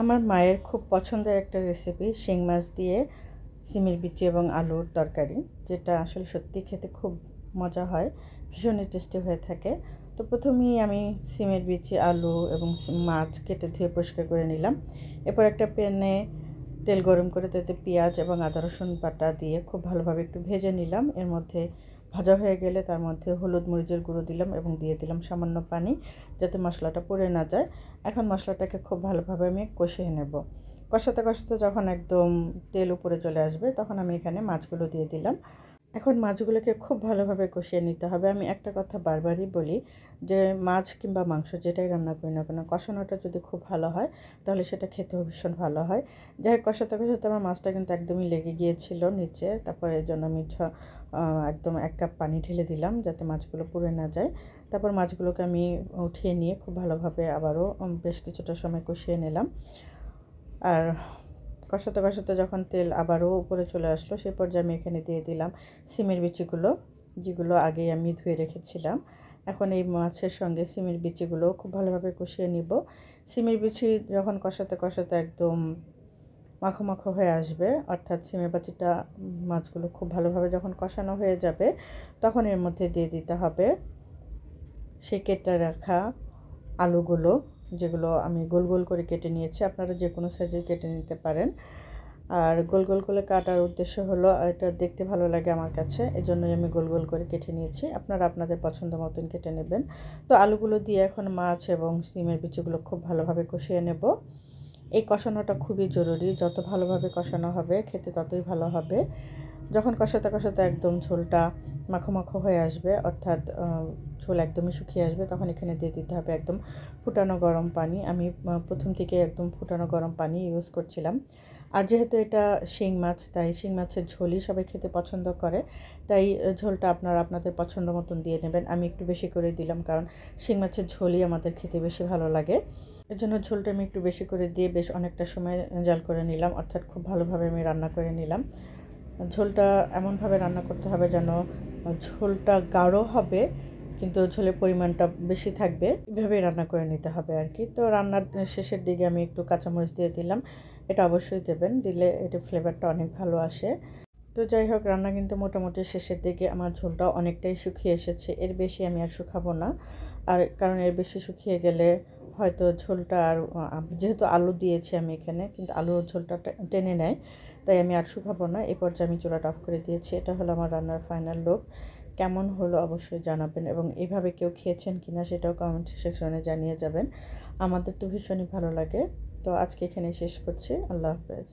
আমার মায়ের খুব পছন্দের একটা রেসিপি শিং মাছ দিয়ে সিমের বিচি এবং আলুর তরকারি, যেটা আসলে সত্যি খেতে খুব মজা হয়, ভীষণই টেস্টি হয়ে থাকে। তো প্রথমেই আমি সিমের বিচি, আলু এবং মাছ কেটে ধুয়ে পরিষ্কার করে নিলাম। এরপর একটা প্যানে তেল গরম করে তাতে পেঁয়াজ এবং আদা রসুন বাটা দিয়ে খুব ভালোভাবে একটু ভেজে নিলাম। এর মধ্যে ভাজা হয়ে গেলে তার মধ্যে হলুদ মরিচের গুঁড়ো দিলাম এবং দিয়ে দিলাম সামান্য পানি, যাতে মশলাটা পুড়ে না যায়। এখন মশলাটাকে খুব ভালোভাবে আমি কষিয়ে নেব। কষাতে কষাতে যখন একদম তেল উপরে চলে আসবে, তখন আমি এখানে মাছগুলো দিয়ে দিলাম। এখন মাছগুলোকে খুব ভালোভাবে কষিয়ে নিতে হবে। আমি একটা কথা বারবারই বলি যে মাছ কিংবা মাংস যেটাই রান্না করি না কেন, কষানোটা যদি খুব ভালো হয় তাহলে সেটা খেতেও ভীষণ ভালো হয়। যাই হোক, কষাতে কষাতে আমার মাছটা কিন্তু একদমই লেগে গিয়েছিল নিচে। তারপরে এর জন্য আমি একদম 1 কাপ পানি ঢেলে দিলাম, যাতে মাছগুলো পুড়ে না যায়। তারপর মাছগুলোকে আমি উঠিয়ে নিয়ে খুব ভালোভাবে আবারও বেশ কিছুটা সময় কষিয়ে নিলাম। আর কষাতে কষাতে যখন তেল আবারও উপরে চলে আসলো, সেই পর্যায়ে আমি এখানে দিয়ে দিলাম সিমের বিচিগুলো, যেগুলো আগেই আমি ধুয়ে রেখেছিলাম। এখন এই মাছের সঙ্গে সিমের বিচিগুলো খুব ভালোভাবে কষিয়ে নিব। সিমের বিচি যখন কষাতে কষাতে একদম মাখো মাখো হয়ে আসবে, অর্থাৎ সিমের বিচিটা মাছগুলো খুব ভালোভাবে যখন কষানো হয়ে যাবে, তখন এর মধ্যে দিয়ে দিতে হবে সে কেটে রাখা আলুগুলো, যেগুলো আমি গোল গোল করে কেটে নিয়েছি। আপনারা যে কোনো সাইজের কেটে নিতে পারেন। আর গোল গোল করে কাটার উদ্দেশ্য হলো এটা দেখতে ভালো লাগে আমার কাছে, এজন্যই আমি গোল গোল করে কেটে নিয়েছি। আপনারা আপনাদের পছন্দ মতন কেটে নেবেন। তো আলুগুলো দিয়ে এখন মাছ এবং সিমের বিচিগুলো খুব ভালোভাবে কষিয়ে নেব। এই কষানোটা খুবই জরুরি, যত ভালোভাবে কষানো হবে খেতে ততই ভালো হবে। যখন কষাতে কষাতে একদম ঝোলটা মাখো মাখো হয়ে আসবে, অর্থাৎ ঝোল একদমই শুকিয়ে আসবে, তখন এখানে দিয়ে দিতে হবে একদম ফুটানো গরম পানি। আমি প্রথম থেকে একদম ফুটানো গরম পানি ইউজ করছিলাম। আর যেহেতু এটা শিং মাছ, তাই শিং মাছের ঝোলই সবাই খেতে পছন্দ করে, তাই ঝোলটা আপনারা আপনাদের পছন্দ মতন দিয়ে নেবেন। আমি একটু বেশি করে দিলাম, কারণ শিং মাছের ঝোলই আমাদের খেতে বেশি ভালো লাগে। এর জন্য ঝোলটা আমি একটু বেশি করে দিয়ে বেশ অনেকটা সময় জাল করে নিলাম, অর্থাৎ খুব ভালোভাবে আমি রান্না করে নিলাম। ঝোলটা এমনভাবে রান্না করতে হবে যেন ঝোলটা গাঢ় হবে, কিন্তু ঝোলের পরিমাণটা বেশি থাকবে, এভাবেই রান্না করে নিতে হবে আর কি। তো রান্নার শেষের দিকে আমি একটু কাঁচামরিচ দিয়ে দিলাম। এটা অবশ্যই দেবেন, দিলে এটা ফ্লেভারটা অনেক ভালো আসে। তো যাই হোক, রান্না কিন্তু মোটামুটি শেষের দিকে। আমার ঝোলটা অনেকটাই শুকিয়ে এসেছে, এর বেশি আমি আর শুকাবো না। আর কারণ এর বেশি শুকিয়ে গেলে হয়তো ঝোলটা আর যেহেতু আলু দিয়েছি আমি এখানে, কিন্তু আলুর ঝোলটা টেনে নেয়, তাই আমি আর শুকাবো না। এই পর্যায়ে আমি চুলাটা অফ করে দিয়েছি। এটা হলো আমার রান্নার ফাইনাল লুক। কেমন হলো অবশ্যই জানাবেন, এবং এইভাবে কেউ খেয়েছেন কিনা সেটাও কমেন্ট সেকশনে জানিয়ে যাবেন। আমাদের তো ভীষণই ভালো লাগে। তো আজকে এখানে শেষ করছি। আল্লাহ হাফেজ।